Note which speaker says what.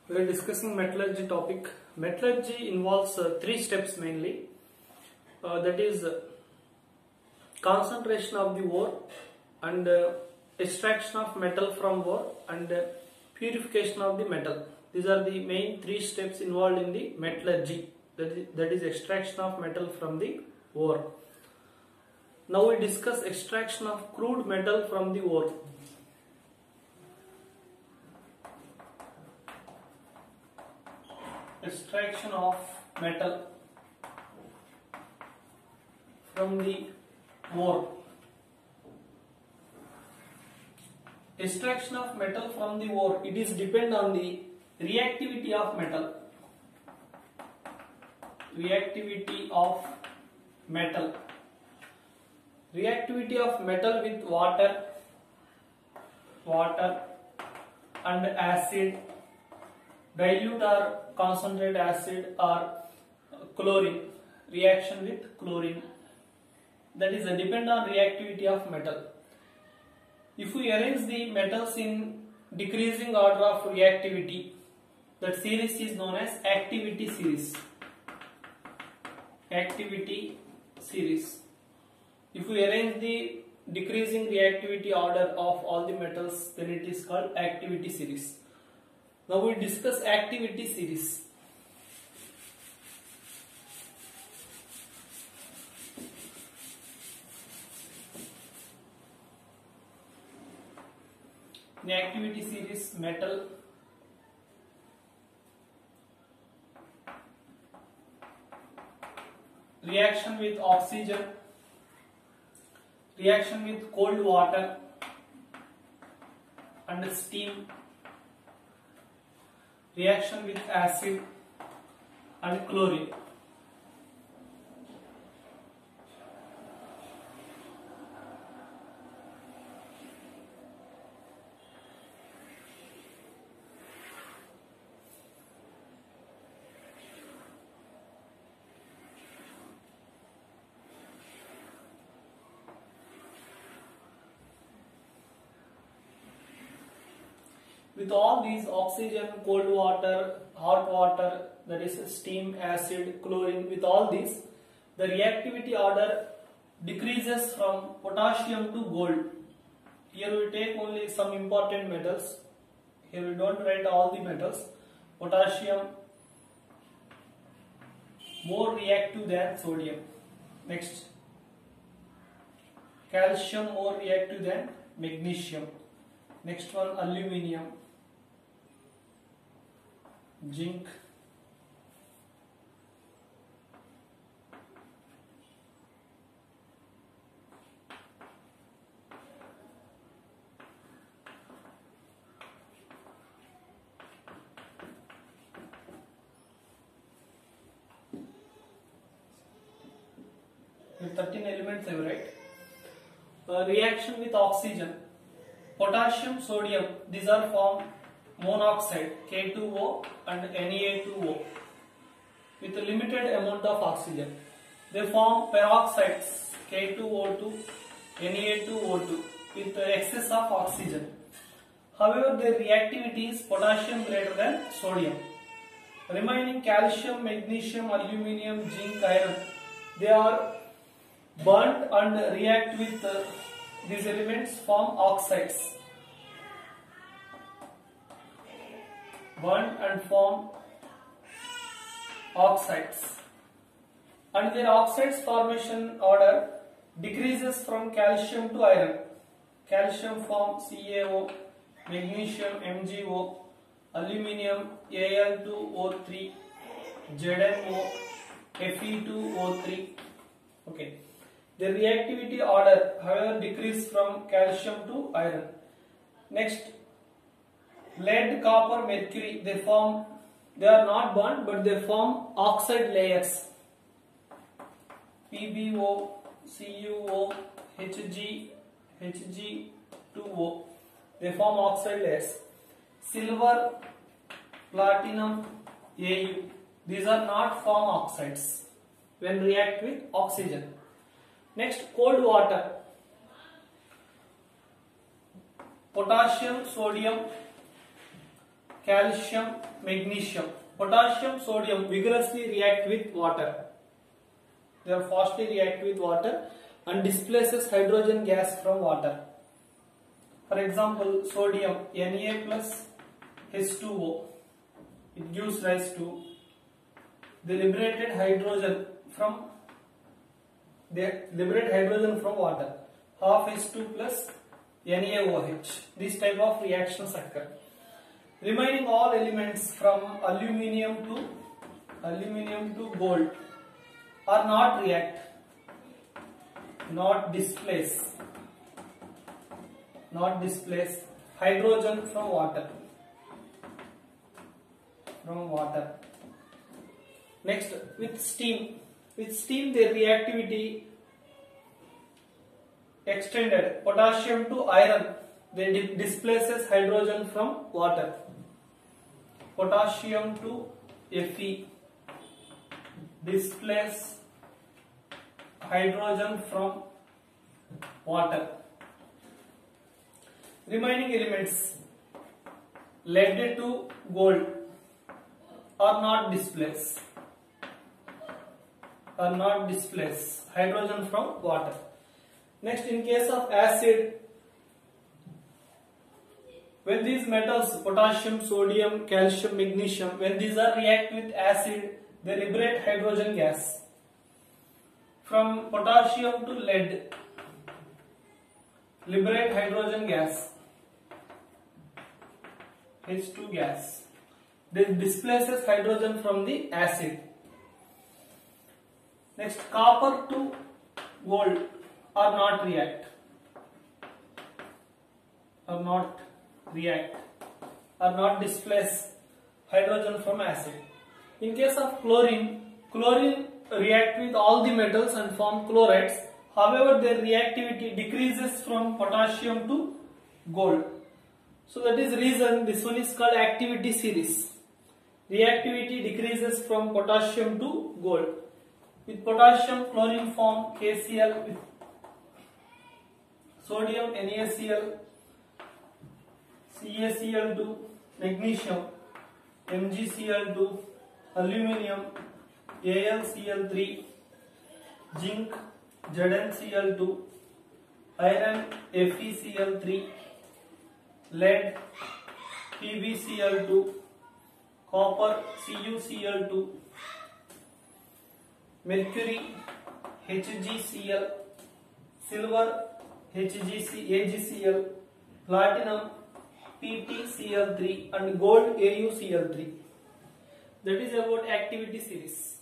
Speaker 1: We are discussing metallurgy topic. Metallurgy involves three steps mainly. That is concentration of the ore and extraction of metal from ore and purification of the metal. These are the main three steps involved in the metallurgy. That is extraction of metal from the ore. Now we discuss extraction of crude metal from the ore. Extraction of metal from the ore. Extraction of metal from the ore, it is depend on the reactivity of metal. Reactivity of metal. Reactivity of metal with water and acid, dilute or concentrate acid or chlorine, reaction with chlorine. That is a depend on reactivity of metal. If we arrange the metals in decreasing order of reactivity, that series is known as activity series. Activity series. If we arrange the decreasing reactivity order of all the metals, then it is called activity series. Now we discuss activity series. In activity series, metal reaction with oxygen, reaction with cold water and steam, reaction with acid and chlorine. With all these oxygen, cold water, hot water, that is steam, acid, chlorine, with all these, the reactivity order decreases from potassium to gold. Here we take only some important metals. Here we don't write all the metals. Potassium more reactive than sodium. Next, calcium more reactive than magnesium. Next one, aluminium, zinc, with 13 elements I write. Reaction with oxygen. Potassium, sodium, these are formed monoxide K2O and Na2O with a limited amount of oxygen. They form peroxides K2O2, Na2O2 with excess of oxygen. However, their reactivity is potassium greater than sodium. Remaining calcium, magnesium, aluminium, zinc, iron, they are burnt and react with these elements, form oxides. Burnt and form oxides. And their oxides formation order decreases from calcium to iron. Calcium form CaO, magnesium MgO, aluminium Al2O3, ZnO, Fe2O3. Okay. The reactivity order, however, decrease from calcium to iron. Next, lead, copper, mercury, they are not burnt but they form oxide layers. PbO, CuO, Hg, Hg2O, they form oxide layers. Silver, platinum, Au, these are not form oxides when react with oxygen. Next, cold water. potassium, sodium, calcium, magnesium. Potassium, sodium vigorously react with water. They are fastly react with water and displaces hydrogen gas from water. For example, sodium Na plus H2O. It gives rise to the liberated hydrogen from water. Half H2 plus NaOH. These type of reactions occur. Remaining all elements from aluminium to gold are not react, not displace hydrogen from water. Next, with steam their reactivity extended. Potassium to iron, they displaces hydrogen from water. Potassium to Fe, displace hydrogen from water. Remaining elements, lead to gold, are not displace hydrogen from water. Next, in case of acid, when these metals, potassium, sodium, calcium, magnesium, when these are react with acid, they liberate hydrogen gas. From potassium to lead, liberate hydrogen gas, H2 gas. This displaces hydrogen from the acid. Next, copper to gold are not displace hydrogen from acid. In case of chlorine react with all the metals and form chlorides. However, their reactivity decreases from potassium to gold. So that is reason this one is called activity series. Reactivity decreases from potassium to gold. With potassium, chlorine form KCl, with sodium NaCl, CaCl2, magnesium MgCl2, aluminium AlCl3, zinc ZnCl2, iron FeCl3, lead PbCl2, copper CuCl2, mercury HgCl, silver AgCl, platinum PtCl3 and gold AuCl3. That is about activity series.